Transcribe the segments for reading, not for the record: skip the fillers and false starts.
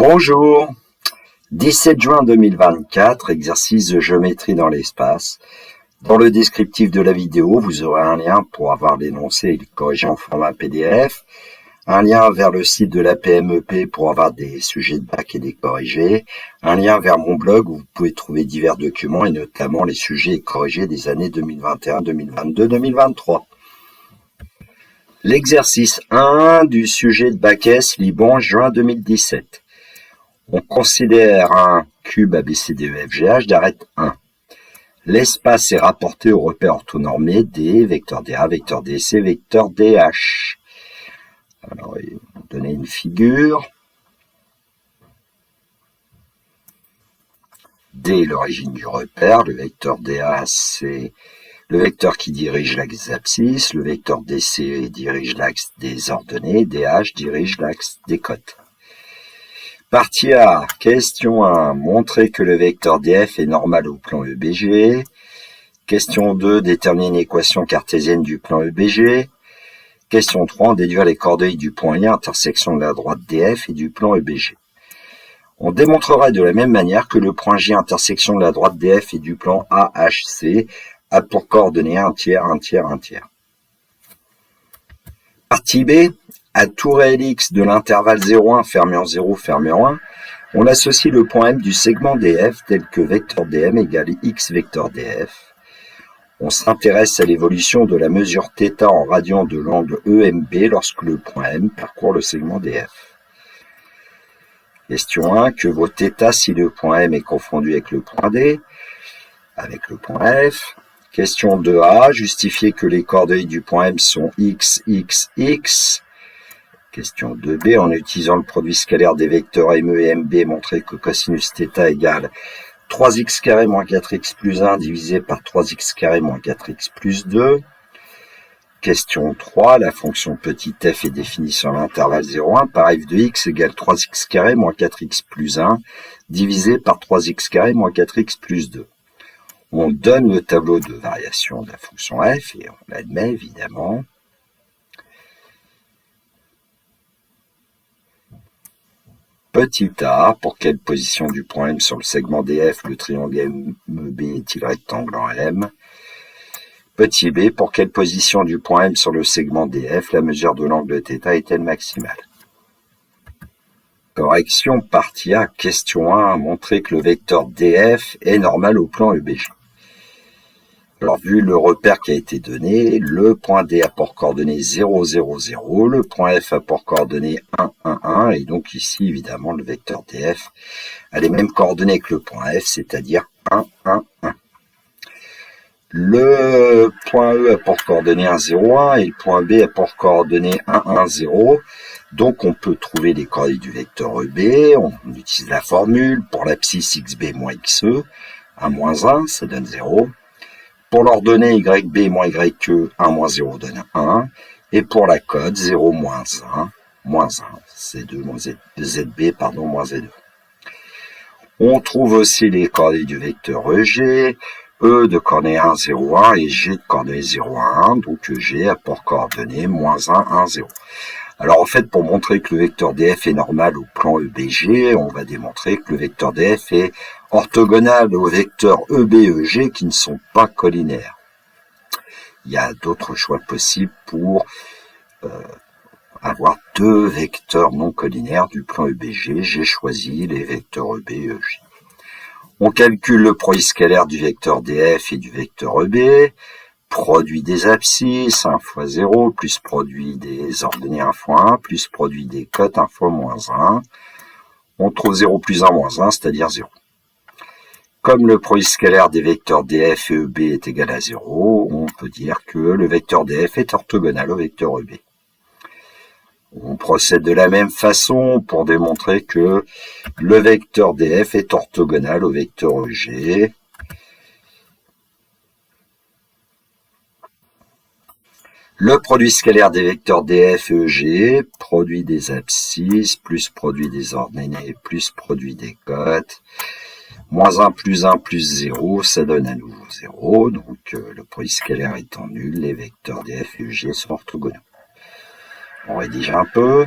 Bonjour, 17 juin 2024, exercice de géométrie dans l'espace. Dans le descriptif de la vidéo, vous aurez un lien pour avoir l'énoncé et le corriger en format PDF, un lien vers le site de la PMEP pour avoir des sujets de bac et des corrigés, un lien vers mon blog où vous pouvez trouver divers documents et notamment les sujets et corrigés des années 2021, 2022, 2023. L'exercice 1 du sujet de bac S Liban juin 2017. On considère un cube ABCDEFGH d'arête 1. L'espace est rapporté au repère orthonormé D, vecteur DA, vecteur DC, vecteur DH. Alors, il va donner une figure. D est l'origine du repère, le vecteur DA c'est le vecteur qui dirige l'axe des abscisses, le vecteur DC dirige l'axe des ordonnées, DH dirige l'axe des côtes. Partie A, question 1, montrer que le vecteur DF est normal au plan EBG. Question 2, déterminer une équation cartésienne du plan EBG. Question 3, déduire les coordonnées du point I, intersection de la droite DF et du plan EBG. On démontrera de la même manière que le point J, intersection de la droite DF et du plan AHC, a pour coordonnées 1 tiers, 1 tiers, 1 tiers. Partie B, à tout réel X de l'intervalle 0,1 fermé en 0 fermé en 1, on associe le point M du segment DF tel que vecteur DM égale X vecteur DF. On s'intéresse à l'évolution de la mesure θ en radian de l'angle EMB lorsque le point M parcourt le segment DF. Question 1, que vaut θ si le point M est confondu avec le point D, avec le point F. Question 2a, justifier que les coordonnées du point M sont x, x, x. Question 2b, en utilisant le produit scalaire des vecteurs ME et MB, montrer que cosinus θ égale 3x carré moins 4x plus 1 divisé par 3x carré moins 4x plus 2. Question 3, la fonction petit f est définie sur l'intervalle 0,1 par f de x égale 3x carré moins 4x plus 1 divisé par 3x carré moins 4x plus 2. On donne le tableau de variation de la fonction f et on l'admet évidemment. Petit a, pour quelle position du point M sur le segment DF le triangle MEB est-il rectangle en M? Petit b, pour quelle position du point M sur le segment DF la mesure de l'angle θ est-elle maximale? Correction partie A, question 1, montrer que le vecteur DF est normal au plan EBG. Alors, vu le repère qui a été donné, le point D a pour coordonnées 0, 0, 0, le point F a pour coordonnées 1, 1, 1, et donc ici, évidemment, le vecteur DF a les mêmes coordonnées que le point F, c'est-à-dire 1, 1, 1. Le point E a pour coordonnées 1, 0, 1, et le point B a pour coordonnées 1, 1, 0. Donc, on peut trouver les coordonnées du vecteur EB, on utilise la formule, pour l'abscisse xb moins xe, 1 moins 1, ça donne 0. Pour l'ordonnée YB moins YE, 1 moins 0 donne 1. Et pour la cote, 0 moins 1, moins 1. C2 moins ZB, pardon, moins Z2. On trouve aussi les coordonnées du vecteur EG, E de coordonnées 1, 0, 1 et G de coordonnées 0, 1. Donc EG a pour coordonnées moins 1, 1, 0. Alors en fait, pour montrer que le vecteur DF est normal au plan EBG, on va démontrer que le vecteur DF est orthogonal aux vecteurs EB et EG qui ne sont pas collinaires. Il y a d'autres choix possibles pour avoir deux vecteurs non collinaires du plan EBG. J'ai choisi les vecteurs EB et EG. On calcule le produit scalaire du vecteur DF et du vecteur EB. Produit des abscisses, 1 fois 0, plus produit des ordonnées 1 fois 1, plus produit des cotes 1 fois moins 1. On trouve 0 plus 1 moins 1, c'est-à-dire 0. Comme le produit scalaire des vecteurs DF et EB est égal à 0, on peut dire que le vecteur DF est orthogonal au vecteur EB. On procède de la même façon pour démontrer que le vecteur DF est orthogonal au vecteur EG. Le produit scalaire des vecteurs DF et EG, produit des abscisses, plus produit des ordonnées, plus produit des cotes, moins 1 plus 0, ça donne à nouveau 0. Donc le produit scalaire étant nul, les vecteurs DF et EG sont orthogonaux. On rédige un peu.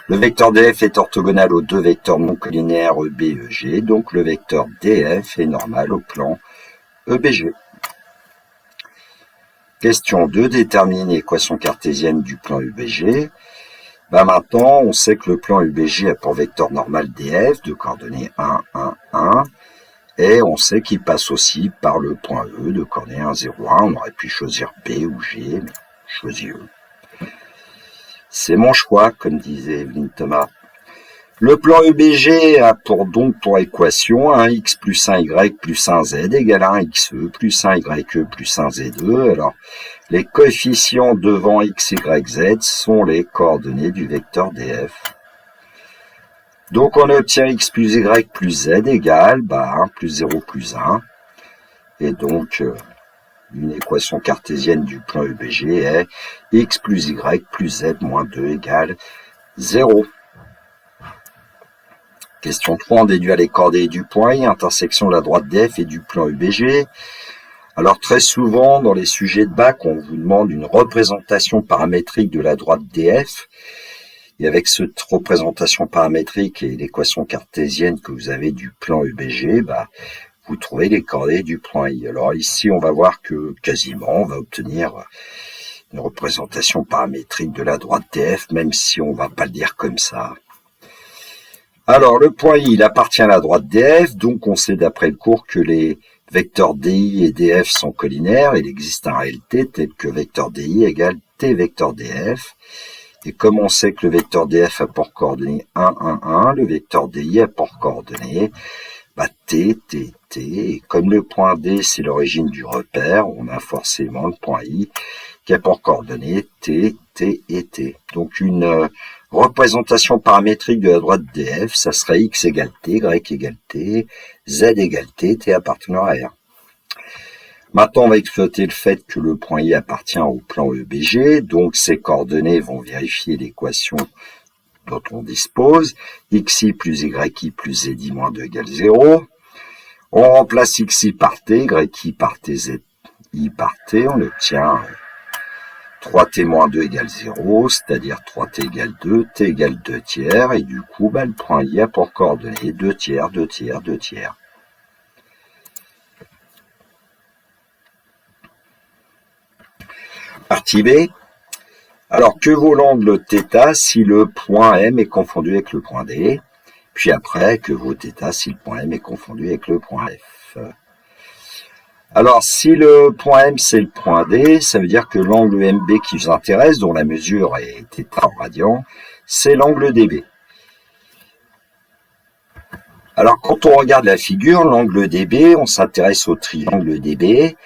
Le vecteur DF est orthogonal aux deux vecteurs non collinaires EB et EG, donc le vecteur DF est normal au plan EBG. Question 2, détermine l'équation cartésienne du plan UBG. Maintenant, on sait que le plan UBG a pour vecteur normal DF de coordonnées 1, 1, 1, et on sait qu'il passe aussi par le point E de coordonnées 1, 0, 1. On aurait pu choisir B ou G, mais je choisis E. C'est mon choix, comme disait Evelyne Thomas. Le plan UBG a donc pour équation 1x plus 1y plus 1z égale 1xe plus 1ye plus 1z2. Alors, les coefficients devant x, y, z sont les coordonnées du vecteur DF. Donc, on obtient x plus y plus z égale 1 plus 0 plus 1. Et donc, une équation cartésienne du plan UBG est x plus y plus z moins 2 égale 0. Question 3, on déduit les coordonnées du point I, intersection de la droite DF et du plan UBG. Alors très souvent, dans les sujets de bac, on vous demande une représentation paramétrique de la droite DF. Et avec cette représentation paramétrique et l'équation cartésienne que vous avez du plan UBG, vous trouvez les coordonnées du point I. Alors ici, on va voir que quasiment, on va obtenir une représentation paramétrique de la droite DF, même si on va pas le dire comme ça. Alors, le point I, il appartient à la droite DF, donc on sait d'après le cours que les vecteurs DI et DF sont collinaires. Il existe un réalité tel que vecteur DI égale T vecteur DF. Et comme on sait que le vecteur DF a pour coordonnées 1, 1, 1, le vecteur DI a pour coordonnées T, T, T. Et comme le point D, c'est l'origine du repère, on a forcément le point I qui a pour coordonnées T, T et T. Donc, une représentation paramétrique de la droite DF, ça serait x égale t, y égale t, z égale t, t appartenant à R. Maintenant, on va exploiter le fait que le point I appartient au plan EBG, donc ces coordonnées vont vérifier l'équation dont on dispose, xi plus yi plus zi moins 2 égale 0. On remplace xi par t, yi par t, zi par t, on obtient 3t moins 2 égale 0, c'est-à-dire 3t égale 2, t égale 2 tiers, et du coup, le point I a pour coordonnées 2 tiers, 2 tiers, 2 tiers. Partie B. Alors, que vaut l'angle θ si le point M est confondu avec le point D? Puis après, que vaut θ si le point M est confondu avec le point F? Alors, si le point M, c'est le point D, ça veut dire que l'angle MB qui vous intéresse, dont la mesure est θ en radians, c'est l'angle DB. Alors, quand on regarde la figure, l'angle DB, on s'intéresse au triangle DB.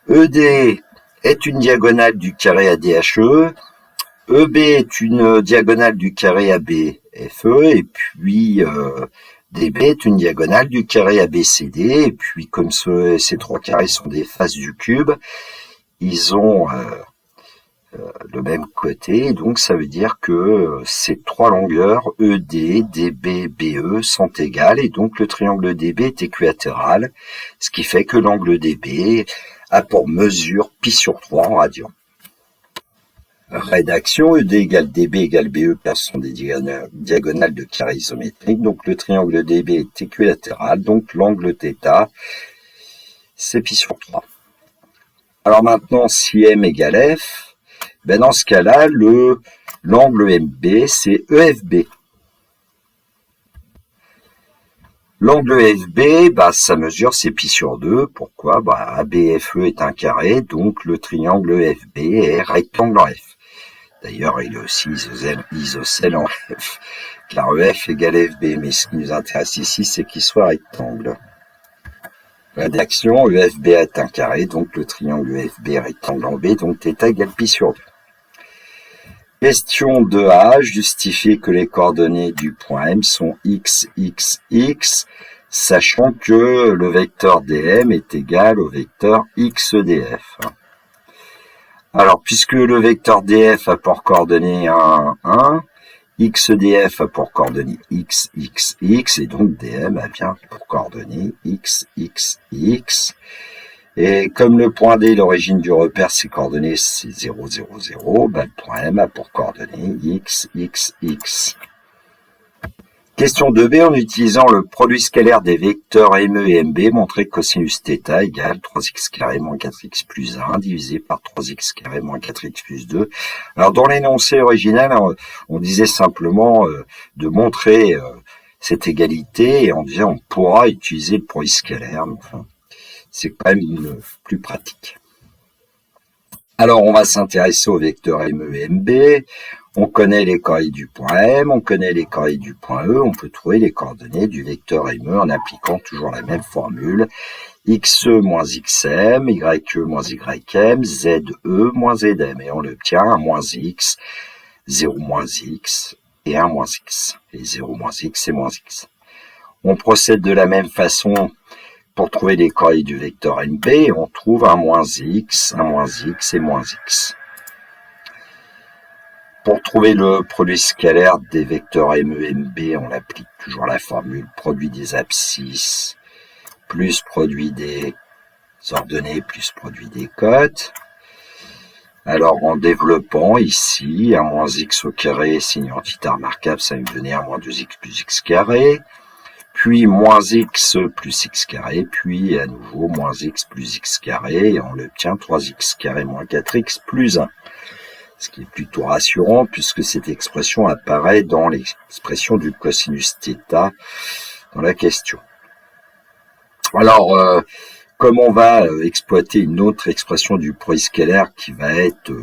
ED est une diagonale du carré ADHE. EB est une diagonale du carré ABFE. Et puis, DB est une diagonale du carré ABCD, et puis comme ces trois carrés sont des faces du cube, ils ont le même côté, donc ça veut dire que ces trois longueurs ED, DB, BE sont égales, et donc le triangle DB est équilatéral, ce qui fait que l'angle DB a pour mesure pi sur 3 en radians. Rédaction, ED égale DB égale BE, ce sont des diagonales de carré isométrique, donc le triangle DB est équilatéral, donc l'angle θ, c'est pi sur 3. Alors maintenant, si M égale F, dans ce cas-là, l'angle MB, c'est EFB. L'angle FB, sa mesure, c'est pi sur 2. Pourquoi? ABFE est un carré, donc le triangle FB est rectangle en F. D'ailleurs, il est aussi isocèle en F, car EF égale FB, mais ce qui nous intéresse ici, c'est qu'il soit rectangle. Rédaction, EFB est un carré, donc le triangle EFB est rectangle en B, donc θ égale pi sur 2. Question 2A, justifier que les coordonnées du point M sont x, x, x, sachant que le vecteur dm est égal au vecteur xdf. Alors, puisque le vecteur df a pour coordonnées 1, 1, xdf a pour coordonnées x, x, x, et donc dm a bien pour coordonnées x, x, x. Et comme le point D, l'origine du repère, ses coordonnées, c'est 0, 0, 0, le point M a pour coordonnées x, x, x. Question 2b, en utilisant le produit scalaire des vecteurs ME et MB, montrer que cosinus θ égale 3x carré moins 4x plus 1 divisé par 3x carré moins 4x plus 2. Alors dans l'énoncé original, on disait simplement de montrer cette égalité, et on disait on pourra utiliser le produit scalaire, mais enfin, c'est quand même plus pratique. Alors on va s'intéresser aux vecteurs ME et MB. On connaît les coordonnées du point M, on connaît les coordonnées du point E, on peut trouver les coordonnées du vecteur ME en appliquant toujours la même formule. xe moins xm, ye moins ym, ze moins zm, et on obtient 1 moins x, 0 moins x et 1 moins x, et 0 moins x et moins x. On procède de la même façon pour trouver les coordonnées du vecteur MB, et on trouve 1 moins x et moins x. Pour trouver le produit scalaire des vecteurs ME et MB, on applique toujours la formule produit des abscisses plus produit des ordonnées plus produit des cotes. Alors en développant ici, 1 moins x au carré, signe θ remarquable, ça va me donner 1 moins 2x plus x carré, puis moins x plus x carré, puis à nouveau moins x plus x carré, et on obtient 3x carré moins 4x plus 1. Ce qui est plutôt rassurant puisque cette expression apparaît dans l'expression du cosinus θ dans la question. Alors, comme on va exploiter une autre expression du produit scalaire qui va être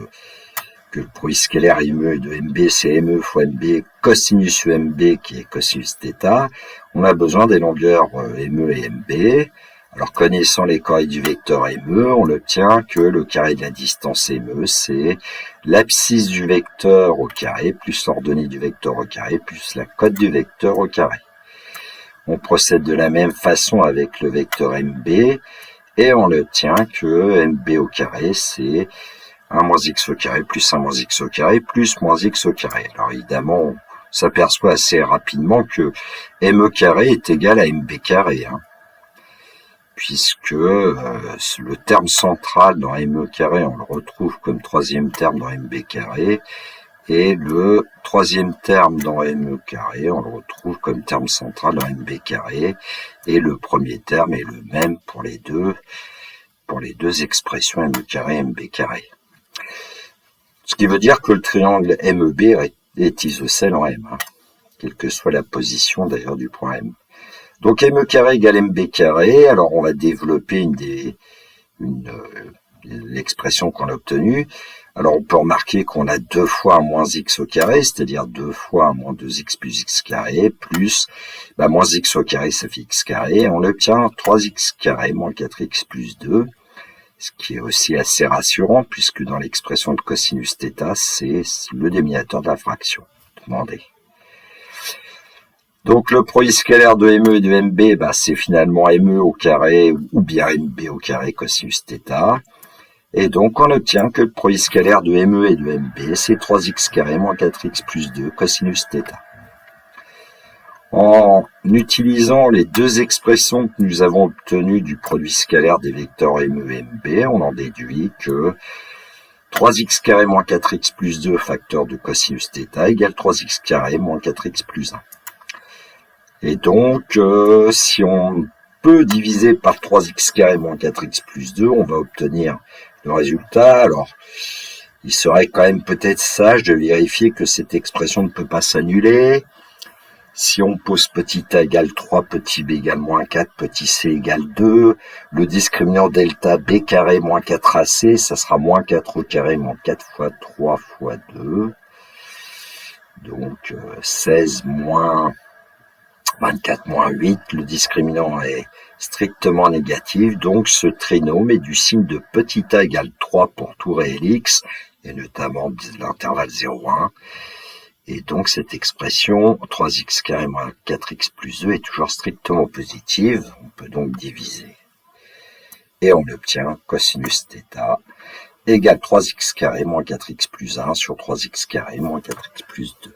que le produit scalaire ME de MB, c'est ME fois MB cosinus UMB qui est cosinus θ, on a besoin des longueurs ME et MB. Alors, connaissant les coordonnées du vecteur ME, on obtient que le carré de la distance ME, c'est l'abscisse du vecteur au carré, plus l'ordonnée du vecteur au carré, plus la cote du vecteur au carré. On procède de la même façon avec le vecteur MB, et on obtient que MB au carré, c'est 1 moins x au carré, plus 1 moins x au carré, plus moins x au carré. Alors, évidemment, on s'aperçoit assez rapidement que ME carré est égal à MB carré, puisque le terme central dans ME carré, on le retrouve comme troisième terme dans MB carré, et le troisième terme dans ME carré, on le retrouve comme terme central dans MB carré, et le premier terme est le même pour les deux expressions ME carré et MB carré. Ce qui veut dire que le triangle MEB est isocèle en M, quelle que soit la position d'ailleurs du point M. Donc ME carré égale MB carré, alors on va développer l'expression qu'on a obtenue. Alors on peut remarquer qu'on a 2 fois 1 moins x au carré, c'est-à-dire 2 fois 1 moins 2x plus x carré, plus moins x au carré, ça fait x carré, et on obtient 3x carré moins 4x plus 2, ce qui est aussi assez rassurant, puisque dans l'expression de cosinus θ, c'est le dénominateur de la fraction demandée. Donc le produit scalaire de ME et de MB, c'est finalement ME au carré ou bien MB au carré cosinus θ. Et donc on obtient que le produit scalaire de ME et de MB, c'est 3x carré moins 4x plus 2 cosinus θ. En utilisant les deux expressions que nous avons obtenues du produit scalaire des vecteurs ME et MB, on en déduit que 3x carré moins 4x plus 2 facteur de cosinus θ égale 3x carré moins 4x plus 1. Et donc, si on peut diviser par 3x carré moins 4x plus 2, on va obtenir le résultat. Alors, il serait quand même peut-être sage de vérifier que cette expression ne peut pas s'annuler. Si on pose petit a égale 3, petit b égale moins 4, petit c égale 2, le discriminant delta b carré moins 4ac, ça sera moins 4 au carré moins 4 fois 3 fois 2. Donc, 16 moins 24 moins 8, le discriminant est strictement négatif, donc ce trinôme est du signe de petit a égale 3 pour tout réel x, et notamment l'intervalle 0,1. Et donc cette expression 3x carré moins 4x plus 2 est toujours strictement positive, on peut donc diviser. Et on obtient cosinus θ égale 3x carré moins 4x plus 1 sur 3x carré moins 4x plus 2.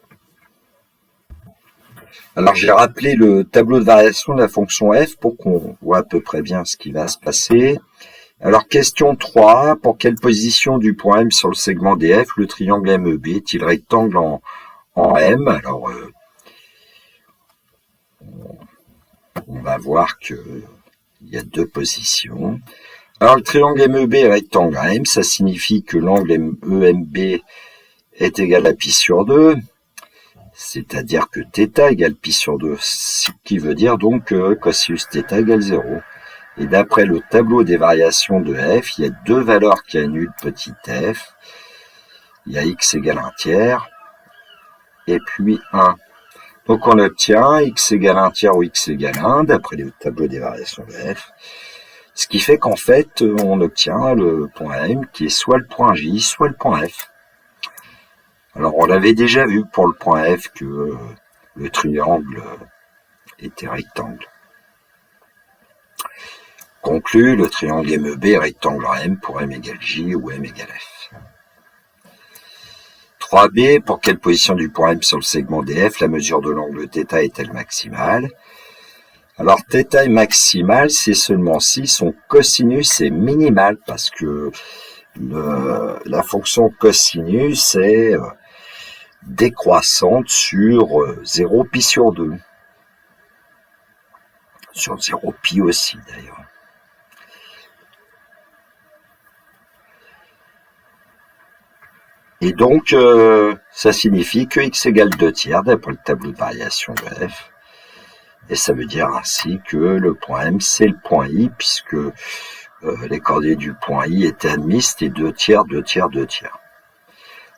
Alors j'ai rappelé le tableau de variation de la fonction f pour qu'on voit à peu près bien ce qui va se passer. Alors question 3, pour quelle position du point M sur le segment DF le triangle MEB est-il rectangle en M? Alors va voir que il y a deux positions. Alors, le triangle MEB et rectangle AM, ça signifie que l'angle EMB est égal à pi sur 2, c'est-à-dire que θ égale pi sur 2, ce qui veut dire donc que cosinus θ égale 0. Et d'après le tableau des variations de f, il y a deux valeurs qui annulent petit f. Il y a x égale 1 tiers, et puis 1. Donc on obtient x égale 1 tiers ou x égale 1, d'après le tableau des variations de f. Ce qui fait qu'en fait, on obtient le point M qui est soit le point J, soit le point F. Alors on l'avait déjà vu pour le point F que le triangle était rectangle. Conclu, le triangle MEB est rectangle M pour M égale J ou M égale F. 3b, pour quelle position du point M sur le segment DF la mesure de l'angle θ est-elle maximale? Alors θ est maximale, c'est seulement si son cosinus est minimal, parce que la fonction cosinus est décroissante sur 0 pi sur 2. Sur 0 pi aussi d'ailleurs. Et donc, ça signifie que x égale 2 tiers d'après le tableau de variation de f. Et ça veut dire ainsi que le point M, c'est le point I, puisque les coordonnées du point I étaient admises, c'était 2 tiers, 2 tiers, 2 tiers.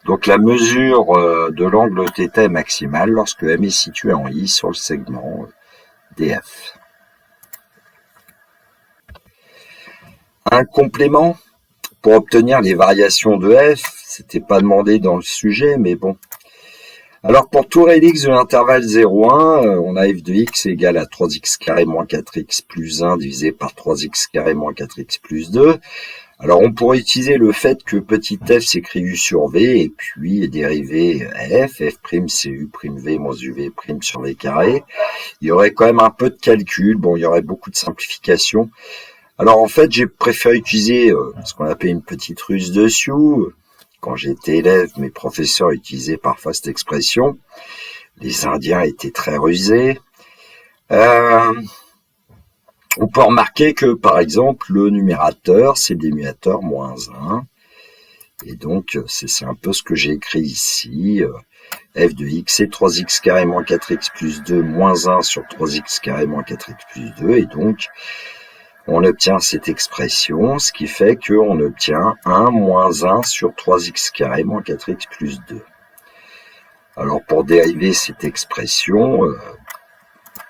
Donc la mesure de l'angle θ est maximale lorsque M est situé en I sur le segment DF. Un complément pour obtenir les variations de f, c'était pas demandé dans le sujet, mais bon. Alors pour tout réel x de l'intervalle 0,1, on a f de x égale à 3x carré moins 4x plus 1 divisé par 3x carré moins 4x plus 2. Alors on pourrait utiliser le fait que petit f s'écrit u sur v et puis dériver f c'est u' v moins uv' sur v carré. Il y aurait quand même un peu de calcul, bon il y aurait beaucoup de simplification. Alors en fait j'ai préféré utiliser ce qu'on appelle une petite ruse dessus. Quand j'étais élève, mes professeurs utilisaient parfois cette expression. Les Indiens étaient très rusés. On peut remarquer que, par exemple, le numérateur, c'est le dénominateur moins 1. Et donc, c'est un peu ce que j'ai écrit ici. F de x, c'est 3x carré moins 4x plus 2 moins 1 sur 3x carré moins 4x plus 2. Et donc, on obtient cette expression, ce qui fait qu'on obtient 1 moins 1 sur 3x carré moins 4x plus 2. Alors pour dériver cette expression,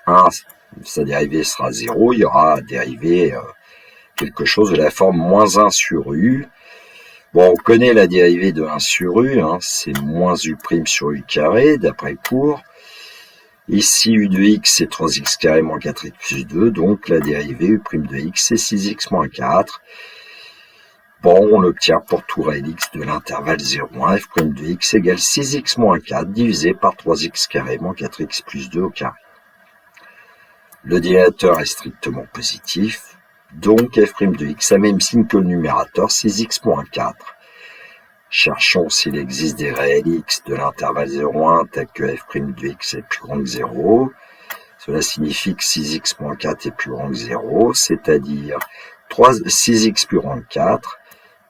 1, sa dérivée sera 0, il y aura à dériver quelque chose de la forme moins 1 sur u. Bon, on connaît la dérivée de 1 sur u, hein, c'est moins u' sur u carré, d'après le cours. Ici, u de x, c'est 3x carré moins 4x plus 2, donc la dérivée u' de x, c'est 6x moins 4. Bon, on obtient pour tout réel x de l'intervalle 0,1, f' de x égale 6x moins 4 divisé par 3x carré moins 4x plus 2 au carré. Le dénominateur est strictement positif, donc f' de x a même signe que le numérateur, 6x moins 4. Cherchons s'il existe des réels x de l'intervalle 0,1 tel que f' de x est plus grand que 0. Cela signifie que 6x moins 4 est plus grand que 0, c'est-à-dire 6x plus grand que 4,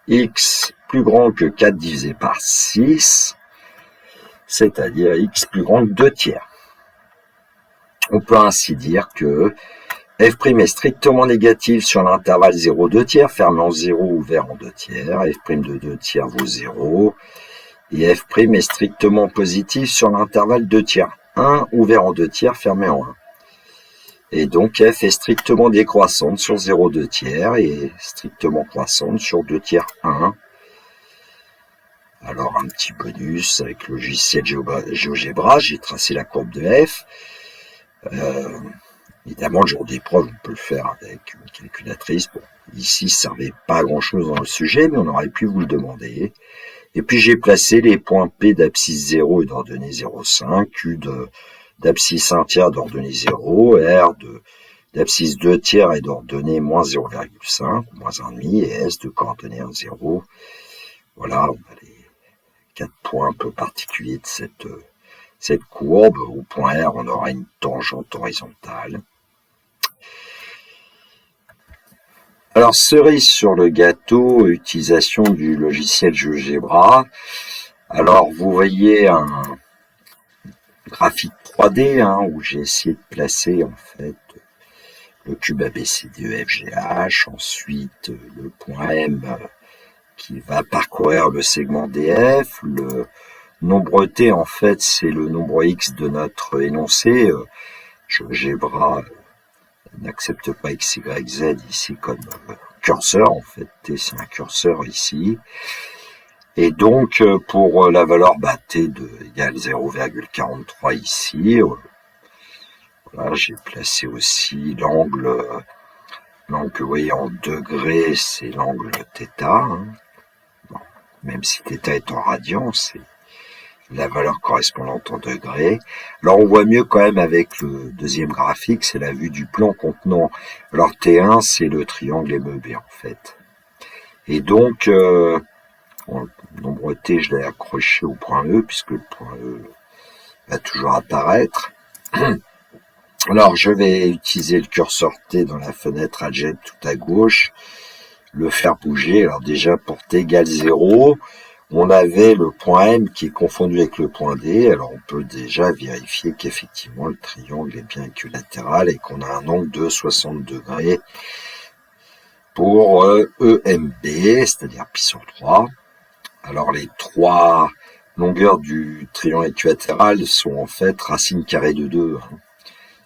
x plus grand que 4 divisé par 6, c'est-à-dire x plus grand que 2 tiers. On peut ainsi dire que f' est strictement négatif sur l'intervalle 0,2 tiers, fermé en 0, ouvert en 2 tiers. F' de 2 tiers vaut 0. Et f' est strictement positif sur l'intervalle 2 tiers 1, ouvert en 2 tiers, fermé en 1. Et donc f est strictement décroissante sur 0,2 tiers et strictement croissante sur 2 tiers 1. Alors un petit bonus avec le logiciel GeoGebra, j'ai tracé la courbe de f. Évidemment, le jour d'épreuve, on peut le faire avec une calculatrice. Bon, ici, ça ne servait pas à grand-chose dans le sujet, mais on aurait pu vous le demander. Et puis, j'ai placé les points P d'abscisse 0 et d'ordonnée 0,5, Q d'abscisse 1 tiers d'ordonnée 0, R d'abscisse 2 tiers et d'ordonnée moins 0,5, moins 1,5, et S de coordonnée 1,0. Voilà, on a les 4 points un peu particuliers de cette courbe. Au point R, on aura une tangente horizontale. Alors, cerise sur le gâteau, utilisation du logiciel GeoGebra. Alors, vous voyez un graphique 3D où j'ai essayé de placer en fait le cube ABCDEFGH, ensuite le point M qui va parcourir le segment DF, le nombre T en fait c'est le nombre X de notre énoncé. GeoGebra n'accepte pas X, Y, Z ici comme curseur, en fait T c'est un curseur ici. Et donc pour la valeur T égale 0,43 ici, voilà, j'ai placé aussi l'angle que vous voyez en degrés, c'est l'angle θ. Bon, même si θ est en radians, c'est la valeur correspondante en degrés. Alors on voit mieux quand même avec le deuxième graphique, c'est la vue du plan contenant. Alors T1, c'est le triangle MEB en fait. Et donc, le nombre T, je l'ai accroché au point E, puisque le point E va toujours apparaître. Alors je vais utiliser le curseur T dans la fenêtre adjacente tout à gauche, le faire bouger. Alors déjà pour T égale 0, on avait le point M qui est confondu avec le point D. Alors on peut déjà vérifier qu'effectivement le triangle est bien équilatéral et qu'on a un angle de 60 degrés pour EMB, c'est-à-dire pi sur 3. Alors les trois longueurs du triangle équilatéral sont en fait racine carrée de 2.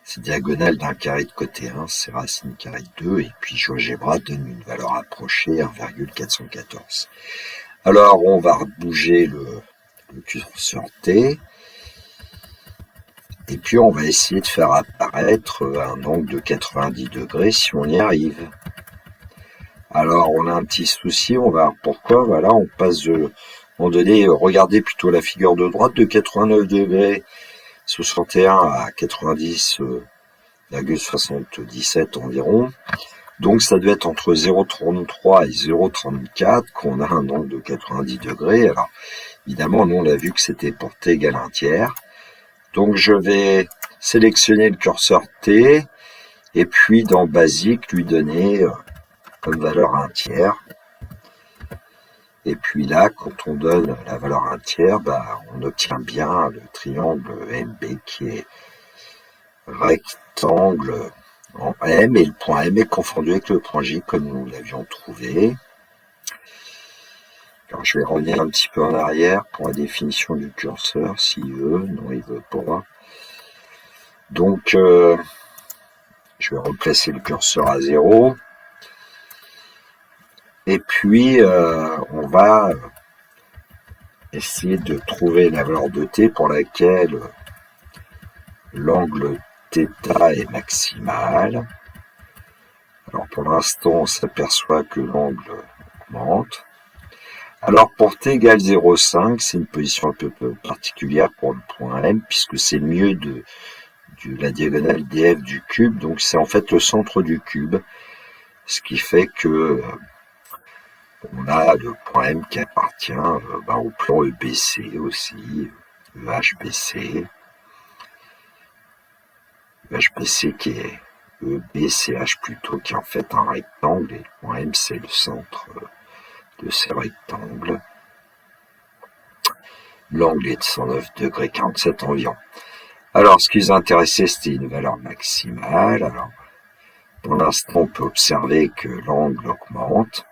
C'est diagonale d'un carré de côté 1, c'est racine carrée de 2, et puis GeoGebra donne une valeur approchée, 1,414. Alors, on va bouger le curseur T, et puis on va essayer de faire apparaître un angle de 90 degrés si on y arrive. Alors, on a un petit souci, on va voir pourquoi, voilà, on passe de, à un moment donné, regardez plutôt la figure de droite, de 89 degrés, 61 à 90,77 environ. Donc ça devait être entre 0,33 et 0,34 qu'on a un angle de 90 degrés. Alors évidemment, nous on a vu que c'était pour T égale 1 tiers. Donc je vais sélectionner le curseur T et puis dans basique lui donner comme valeur 1 tiers. Et puis là, quand on donne la valeur 1 tiers, on obtient bien le triangle MB qui est rectangle en M, et le point M est confondu avec le point J comme nous l'avions trouvé. Alors je vais revenir un petit peu en arrière pour la définition du curseur, s'il veut. Non, il veut pas. Donc, je vais replacer le curseur à 0. Et puis, on va essayer de trouver la valeur de T pour laquelle l'angle θ est maximal. Alors pour l'instant, on s'aperçoit que l'angle augmente. Alors pour T égale 0,5, c'est une position un peu particulière pour le point M, puisque c'est le milieu de la diagonale DF du cube, donc c'est en fait le centre du cube, ce qui fait que on a le point M qui appartient au plan EBC aussi, EHBC. EHBC qui est EBCH plutôt, qui est en fait un rectangle, et le point M c'est le centre de ces rectangles. L'angle est de 109,47 environ. Alors, ce qui nous intéressait, c'était une valeur maximale. Alors, pour l'instant, on peut observer que l'angle augmente.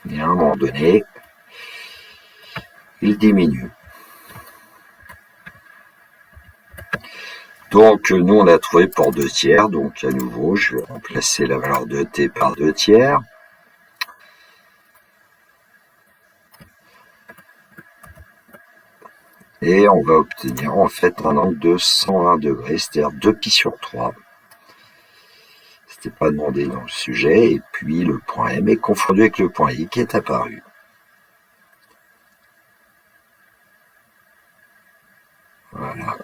Et à un moment donné, il diminue. Donc, nous, on a trouvé pour 2 tiers. Donc, à nouveau, je vais remplacer la valeur de T par 2 tiers. Et on va obtenir en fait un angle de 120 degrés, c'est-à-dire 2 pi sur 3. C'était pas demandé dans le sujet. Et puis, le point M est confondu avec le point I qui est apparu. Voilà.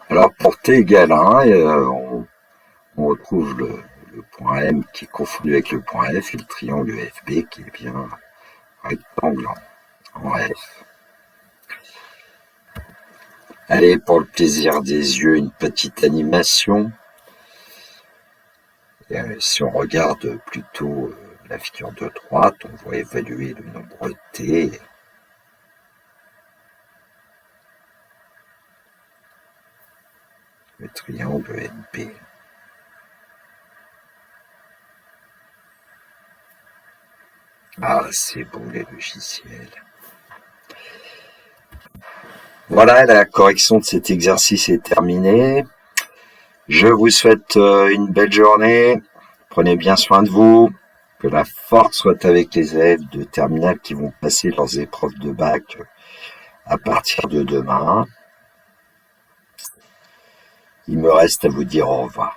Alors pour T égale 1, on retrouve le point M qui est confondu avec le point F et le triangle FB qui est bien rectangle en F. Allez, pour le plaisir des yeux, une petite animation. Et, si on regarde plutôt la figure de droite, on va évaluer le nombre T. Le triangle NP. Ah, c'est beau les logiciels. Voilà, la correction de cet exercice est terminée. Je vous souhaite une belle journée. Prenez bien soin de vous. Que la force soit avec les élèves de terminale qui vont passer leurs épreuves de bac à partir de demain. Il me reste à vous dire au revoir.